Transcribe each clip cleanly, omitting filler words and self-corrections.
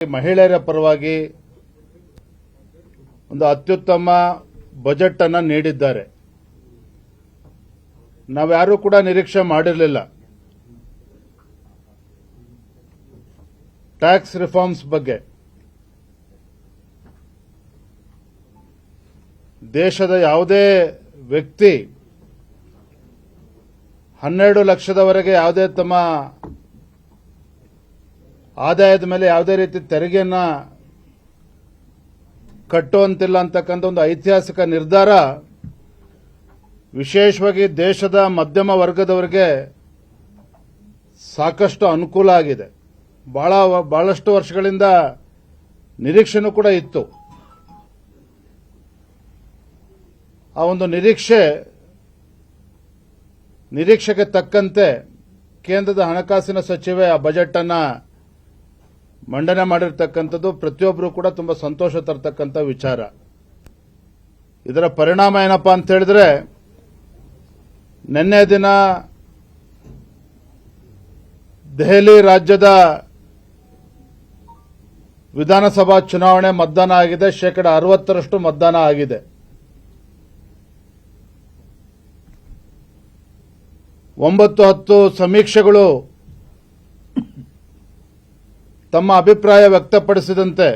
ಮಹಿಳೆಯರ ಪರವಾಗಿ ಒಂದು ಅತ್ಯುತ್ತಮ ಬಜೆಟ್ ಅನ್ನು ನೀಡಿದ್ದಾರೆ. ನಾವ್ಯಾರೂ ಕೂಡ ನಿರೀಕ್ಷೆ ಮಾಡಿರಲಿಲ್ಲ. ಟ್ಯಾಕ್ಸ್ ರಿಫಾರ್ಮ್ಸ್ ಬಗ್ಗೆ ದೇಶದ ಯಾವುದೇ ವ್ಯಕ್ತಿ 12 ಲಕ್ಷದವರೆಗೆ ಯಾವುದೇ ತಮ್ಮ ಆದಾಯದ ಮೇಲೆ ಯಾವುದೇ ರೀತಿ ತೆರಿಗೆಯನ್ನ ಕಟ್ಟುವಂತಿಲ್ಲ ಅಂತಕ್ಕಂಥ ಒಂದು ಐತಿಹಾಸಿಕ ನಿರ್ಧಾರ ವಿಶೇಷವಾಗಿ ದೇಶದ ಮಧ್ಯಮ ವರ್ಗದವರಿಗೆ ಸಾಕಷ್ಟು ಅನುಕೂಲ ಆಗಿದೆ. ಬಹಳಷ್ಟು ವರ್ಷಗಳಿಂದ ನಿರೀಕ್ಷೆನೂ ಕೂಡ ಇತ್ತು. ಆ ಒಂದು ನಿರೀಕ್ಷೆಗೆ ತಕ್ಕಂತೆ ಕೇಂದ್ರದ ಹಣಕಾಸಿನ ಸಚಿವೆ ಆ ಬಜೆಟ್ ಅನ್ನ ಮಂಡನೆ ಮಾಡಿರ್ತಕ್ಕಂಥದ್ದು ಪ್ರತಿಯೊಬ್ಬರು ಕೂಡ ತುಂಬಾ ಸಂತೋಷ ತರತಕ್ಕಂಥ ವಿಚಾರ. ಇದರ ಪರಿಣಾಮ ಏನಪ್ಪಾ ಅಂತ ಹೇಳಿದ್ರೆ, ನಿನ್ನೆ ದಿನ ದೆಹಲಿ ರಾಜ್ಯದ ವಿಧಾನಸಭಾ ಚುನಾವಣೆ ಮತದಾನ ಆಗಿದೆ. 60% ಮತದಾನ ಆಗಿದೆ. 9-10 ಸಮೀಕ್ಷೆಗಳು ತಮ್ಮ ಅಭಿಪ್ರಾಯ ವ್ಯಕ್ತಪಡಿಸಿದಂತೆ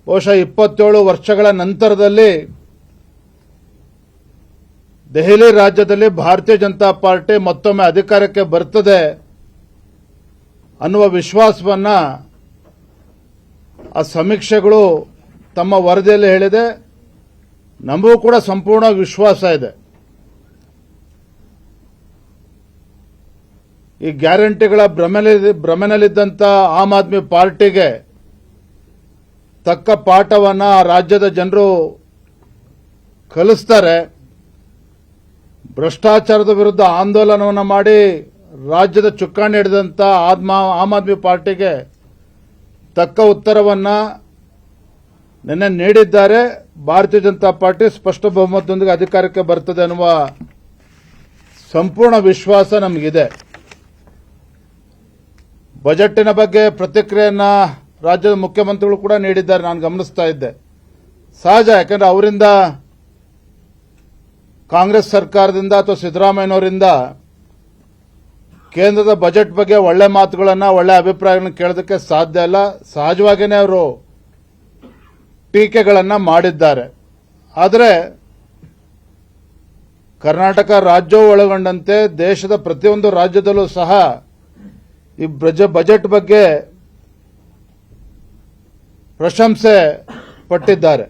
ಬಹುಶಃ 27 ವರ್ಷಗಳ ನಂತರದಲ್ಲಿ ದೆಹಲಿ ರಾಜ್ಯದಲ್ಲಿ ಭಾರತೀಯ ಜನತಾ ಪಾರ್ಟಿ ಮತ್ತೊಮ್ಮೆ ಅಧಿಕಾರಕ್ಕೆ ಬರುತ್ತದೆ ಅನ್ನುವ ವಿಶ್ವಾಸವನ್ನ ಆ ಸಮೀಕ್ಷೆಗಳು ತಮ್ಮ ವರದಿಯಲ್ಲಿ ಹೇಳಿದೆ. ನಮಗೂ ಕೂಡ ಸಂಪೂರ್ಣ ವಿಶ್ವಾಸ ಇದೆ. ಈ ಗ್ಯಾರಂಟಿಗಳ ಭ್ರಮೆನಲ್ಲಿದ್ದಂಥ ಆಮ್ ಆದ್ಮಿ ಪಾರ್ಟಿಗೆ ತಕ್ಕ ಪಾಠವನ್ನ ರಾಜ್ಯದ ಜನರು ಕಲಿಸ್ತಾರೆ. ಭ್ರಷ್ಟಾಚಾರದ ವಿರುದ್ಧ ಆಂದೋಲನವನ್ನು ಮಾಡಿ ರಾಜ್ಯದ ಚುಕ್ಕಾಣಿ ಹಿಡಿದಂಥ ಆಮ್ ಆದ್ಮಿ ಪಾರ್ಟಿಗೆ ತಕ್ಕ ಉತ್ತರವನ್ನ ನಿನ್ನೆ ನೀಡಿದ್ದಾರೆ. ಭಾರತೀಯ ಜನತಾ ಪಾರ್ಟಿ ಸ್ಪಷ್ಟ ಬಹುಮತದೊಂದಿಗೆ ಅಧಿಕಾರಕ್ಕೆ ಬರ್ತದೆ ಅನ್ನುವ ಸಂಪೂರ್ಣ ವಿಶ್ವಾಸ ನಮಗಿದೆ. ಬಜೆಟ್ಟಿನ ಬಗ್ಗೆ ಪ್ರತಿಕ್ರಿಯೆಯನ್ನ ರಾಜ್ಯದ ಮುಖ್ಯಮಂತ್ರಿಗಳು ಕೂಡ ನೀಡಿದ್ದಾರೆ. ನಾನು ಗಮನಿಸ್ತಾ ಇದ್ದೆ. ಸಹಜ, ಯಾಕಂದ್ರೆ ಅವರಿಂದ, ಕಾಂಗ್ರೆಸ್ ಸರ್ಕಾರದಿಂದ ಅಥವಾ ಸಿದ್ದರಾಮಯ್ಯನವರಿಂದ ಕೇಂದ್ರದ ಬಜೆಟ್ ಬಗ್ಗೆ ಒಳ್ಳೆ ಮಾತುಗಳನ್ನ, ಒಳ್ಳೆ ಅಭಿಪ್ರಾಯಗಳನ್ನು ಕೇಳೋದಕ್ಕೆ ಸಾಧ್ಯ ಇಲ್ಲ. ಸಹಜವಾಗಿಯೇ ಅವರು ಟೀಕೆಗಳನ್ನ ಮಾಡಿದ್ದಾರೆ. ಆದರೆ ಕರ್ನಾಟಕ ರಾಜ್ಯವೂ ಒಳಗೊಂಡಂತೆ ದೇಶದ ಪ್ರತಿಯೊಂದು ರಾಜ್ಯದಲ್ಲೂ ಸಹ ಈ ಬಜೆಟ್ ಬಗ್ಗೆ ಪ್ರಶಂಸೆ ಪಟ್ಟಿದ್ದಾರೆ.